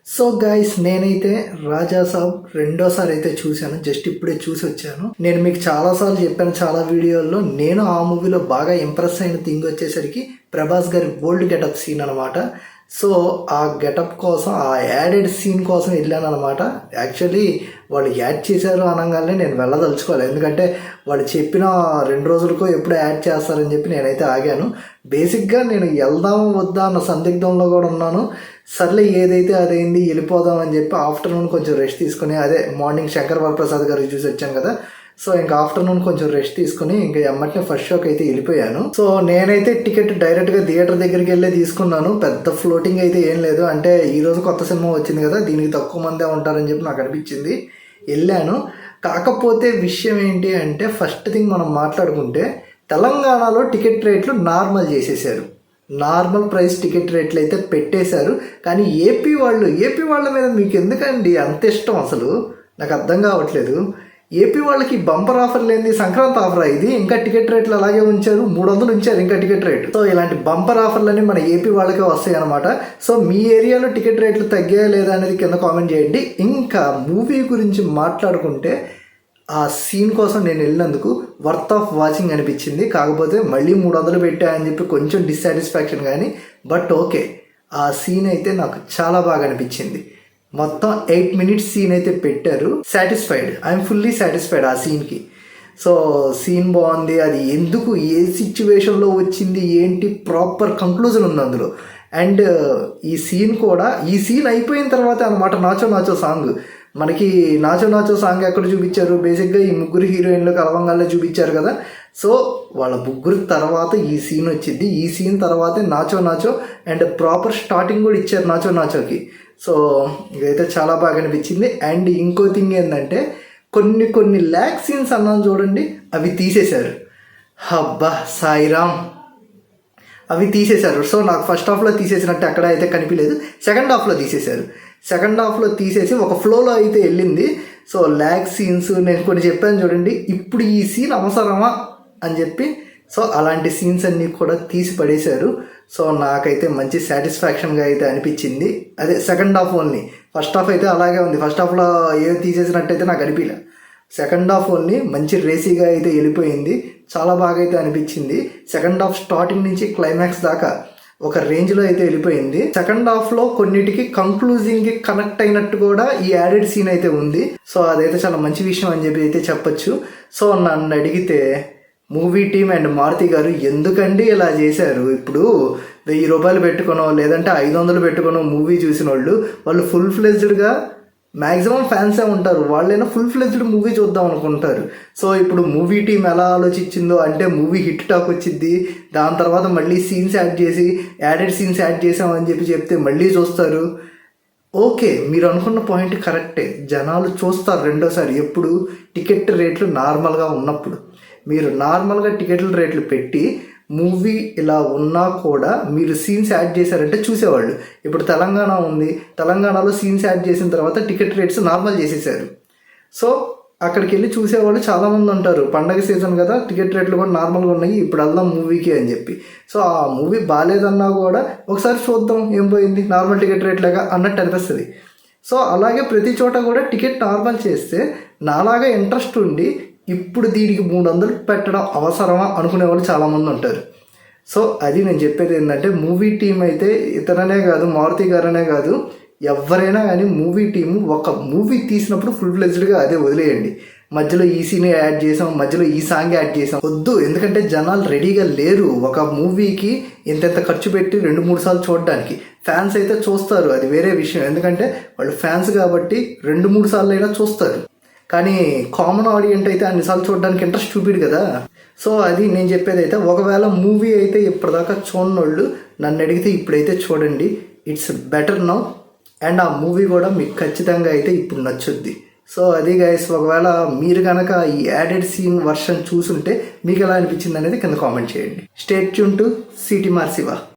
So guys నేనైతే రాజా సాబ్ రెండోసారి అయితే చూశాను. జస్ట్ ఇప్పుడే చూసి వచ్చాను. నేను మీకు చాలాసార్లు చెప్పాను చాలా వీడియోల్లో. నేను ఆ మూవీలో బాగా ఇంప్రెస్ అయిన థింగ్ వచ్చేసరికి ప్రభాస్ గారి బోల్డ్ గెటప్ సీన్ అనమాట. సో ఆ గెటప్ కోసం, ఆ యాడెడ్ సీన్ కోసం వెళ్ళాను అనమాట. యాక్చువల్లీ వాళ్ళు యాడ్ చేశారు అనగానే నేను వెళ్ళదలుచుకోవాలి, ఎందుకంటే వాళ్ళు చెప్పిన 2 రోజులకో ఎప్పుడు యాడ్ చేస్తారని చెప్పి నేనైతే ఆగాను. బేసిక్గా నేను వెళ్దామా వద్దా అన్న సందిగ్ధంలో కూడా ఉన్నాను. సర్లే ఏదైతే అదైంది వెళ్ళిపోదాం అని చెప్పి ఆఫ్టర్నూన్ కొంచెం రెస్ట్ తీసుకుని, అదే మార్నింగ్ శంకర్ వరప్రసాద్ గారు చూసి వచ్చాను కదా, సో ఇంకా ఆఫ్టర్నూన్ కొంచెం రెస్ట్ తీసుకుని ఇంకా ఎమ్మటినే ఫస్ట్ షోకి అయితే వెళ్ళిపోయాను. సో నేనైతే టికెట్ డైరెక్ట్గా థియేటర్ దగ్గరికి వెళ్ళే తీసుకున్నాను. పెద్ద ఫ్లోటింగ్ అయితే ఏం లేదు. అంటే ఈరోజు కొత్త సినిమా వచ్చింది కదా, దీనికి తక్కువ మందే ఉంటారని చెప్పి నాకు అనిపించింది. వెళ్ళాను. కాకపోతే విషయం ఏంటి అంటే, ఫస్ట్ థింగ్ మనం మాట్లాడుకుంటే తెలంగాణలో టికెట్ రేట్లు నార్మల్ చేసేసారు. నార్మల్ ప్రైస్ టికెట్ రేట్లు అయితే పెట్టేశారు. కానీ ఏపీ వాళ్ళ మీద మీకు ఎందుకండి అంత ఇష్టం? అసలు నాకు అర్థం కావట్లేదు. ఏపీ వాళ్ళకి బంపర్ ఆఫర్ లేని సంక్రాంతి ఆఫర్ ఇది. ఇంకా టికెట్ రేట్లు అలాగే ఉంచారు, 300 ఉంచారు ఇంకా టికెట్ రేటు. సో ఇలాంటి బంపర్ ఆఫర్లన్నీ మన ఏపీ వాళ్ళకే వస్తాయి అనమాట. సో మీ ఏరియాలో టికెట్ రేట్లు తగ్గాయా లేదా అనేది కింద కామెంట్ చేయండి. ఇంకా మూవీ గురించి మాట్లాడుకుంటే, ఆ సీన్ కోసం నేను వెళ్ళినందుకు వర్త్ ఆఫ్ వాచింగ్ అనిపించింది. కాకపోతే మళ్ళీ 300 పెట్టాయని చెప్పి కొంచెం డిస్సాటిస్ఫాక్షన్, కానీ బట్ ఓకే, ఆ సీన్ అయితే నాకు చాలా బాగా అనిపించింది. మొత్తం 8 minutes సీన్ అయితే పెట్టారు. సాటిస్ఫైడ్, ఐఎమ్ ఫుల్లీ సాటిస్ఫైడ్ ఆ సీన్కి. సో సీన్ బాగుంది. అది ఎందుకు, ఏ సిచ్యువేషన్లో వచ్చింది ఏంటి, ప్రాపర్ కంక్లూజన్ ఉంది అందులో. అండ్ ఈ సీన్ అయిపోయిన తర్వాత అనమాట నాచో నాచో సాంగ్. మనకి నాచో నాచో సాంగ్ ఎక్కడ చూపించారు? బేసిక్గా ఈ ముగ్గురు హీరోయిన్లు కలవంగాల్లో చూపించారు కదా. సో వాళ్ళ ముగ్గురు తర్వాత ఈ సీన్ వచ్చింది. ఈ సీన్ తర్వాతే nacho nacho and proper starting కూడా ఇచ్చారు నాచో నాచోకి. సో ఇదైతే చాలా బాగా అనిపించింది. అండ్ ఇంకో థింగ్ ఏంటంటే, కొన్ని ల్యాక్ సీన్స్ అన్నాను చూడండి, అవి తీసేశారు. హబ్బా సాయిరామ్, అవి తీసేశారు. సో నాకు ఫస్ట్ హాఫ్లో తీసేసినట్టు అక్కడ అయితే కనిపించలేదు. సెకండ్ హాఫ్లో తీసేశారు. సెకండ్ హాఫ్లో తీసేసి ఒక ఫ్లోలో అయితే వెళ్ళింది. సో ల్యాక్ సీన్స్ నేను కొన్ని చెప్పాను చూడండి, ఇప్పుడు ఈ సీన్ అవసరమా అని చెప్పి. సో అలాంటి సీన్స్ అన్నీ కూడా తీసి పడేశారు. సో నాకైతే మంచి సాటిస్ఫాక్షన్గా అయితే అనిపించింది. అదే second half only. First half అయితే అలాగే ఉంది. ఫస్ట్ హాఫ్లో ఏం తీసేసినట్టయితే నాకు అనిపించలే. సెకండ్ హాఫ్ ఓన్లీ మంచి రేసీగా అయితే వెళ్ళిపోయింది. చాలా బాగా అయితే అనిపించింది. సెకండ్ హాఫ్ స్టార్టింగ్ నుంచి క్లైమాక్స్ దాకా ఒక రేంజ్లో అయితే వెళ్ళిపోయింది. సెకండ్ హాఫ్లో కొన్నిటికి కంక్లూజింగ్కి కనెక్ట్ అయినట్టు కూడా ఈ యాడెడ్ సీన్ అయితే ఉంది. సో అదైతే చాలా మంచి విషయం అని చెప్పి అయితే చెప్పచ్చు. సో నన్ను అడిగితే మూవీ టీమ్ అండ్ మారుతి గారు ఎందుకండి ఇలా చేశారు? ఇప్పుడు 1000 రూపాయలు పెట్టుకునో లేదంటే 500 పెట్టుకునో మూవీ చూసిన వాళ్ళు ఫుల్ ఫ్లెజ్డ్గా, మ్యాక్సిమం ఫ్యాన్సే ఉంటారు, వాళ్ళైనా ఫుల్ ఫ్లెజ్డ్ మూవీ చూద్దాం అనుకుంటారు. సో ఇప్పుడు మూవీ టీం ఎలా ఆలోచించిందో అంటే, మూవీ హిట్ టాక్ వచ్చింది, దాని తర్వాత మళ్ళీ సీన్స్ యాడ్ చేసి యాడెడ్ సీన్స్ యాడ్ చేసామని చెప్తే మళ్ళీ చూస్తారు. ఓకే, మీరు అనుకున్న పాయింట్ కరెక్టే, జనాలు చూస్తారు రెండోసారి. ఎప్పుడు? టికెట్ రేట్లు నార్మల్గా ఉన్నప్పుడు. మీరు నార్మల్గా టికెట్ల రేట్లు పెట్టి మూవీ ఇలా ఉన్నా కూడా మీరు సీన్స్ యాడ్ చేశారంటే చూసేవాళ్ళు. ఇప్పుడు తెలంగాణ ఉంది, తెలంగాణలో సీన్స్ యాడ్ చేసిన తర్వాత టికెట్ రేట్స్ నార్మల్ చేసేసారు. సో అక్కడికి వెళ్ళి చూసేవాళ్ళు చాలామంది ఉంటారు. పండగ సీజన్ కదా, టికెట్ రేట్లు కూడా నార్మల్గా ఉన్నాయి, ఇప్పుడు వెళ్దాం మూవీకి అని చెప్పి. సో ఆ మూవీ బాగాలేదన్నా కూడా ఒకసారి చూద్దాం ఏం పోయింది, నార్మల్ టికెట్ రేట్లేగా అన్నట్టు అనిపిస్తుంది. సో అలాగే ప్రతి చోట కూడా టికెట్ నార్మల్ చేస్తే నాలాగా ఇంట్రెస్ట్ ఉండి ఇప్పుడు దీనికి 300 పెట్టడం అవసరమా అనుకునే వాళ్ళు చాలామంది ఉంటారు. సో అది నేను చెప్పేది ఏంటంటే, మూవీ టీం అయితే ఇతరనే కాదు, మారుతి గారనే కాదు, ఎవరైనా కానీ మూవీ టీము ఒక మూవీ తీసినప్పుడు ఫుల్ ఫ్లెజ్డ్గా అదే వదిలేయండి. మధ్యలో ఈ సీన్ యాడ్ చేసాం, మధ్యలో ఈ సాంగ్ యాడ్ చేసాం వద్దు. ఎందుకంటే జనాలు రెడీగా లేరు ఒక మూవీకి ఇంత ఖర్చు పెట్టి 2-3 సార్లు చూడడానికి. ఫ్యాన్స్ అయితే చూస్తారు, అది వేరే విషయం, ఎందుకంటే వాళ్ళు ఫ్యాన్స్ కాబట్టి 2-3 సార్లు అయినా చూస్తారు. కానీ కామన్ ఆడియన్స్ అయితే అన్నిసార్లు చూడడానికి ఇంట్రెస్ట్ చూపిడు కదా. సో అది నేను చెప్పేది అయితే, ఒకవేళ మూవీ అయితే ఇప్పటిదాకా చూడనోళ్ళు నన్ను అడిగితే ఇప్పుడైతే చూడండి, ఇట్స్ బెటర్ నౌ. అండ్ ఆ మూవీ కూడా మీకు ఖచ్చితంగా అయితే ఇప్పుడు నచ్చుద్ది. సో అది గైస్, ఒకవేళ మీరు కనుక ఈ యాడెడ్ సీన్ వర్షన్ చూసుంటే మీకు ఎలా అనిపించింది అనేది కింద కామెంట్ చేయండి. స్టే ట్యూన్ టు సిటీ మార్ శివ.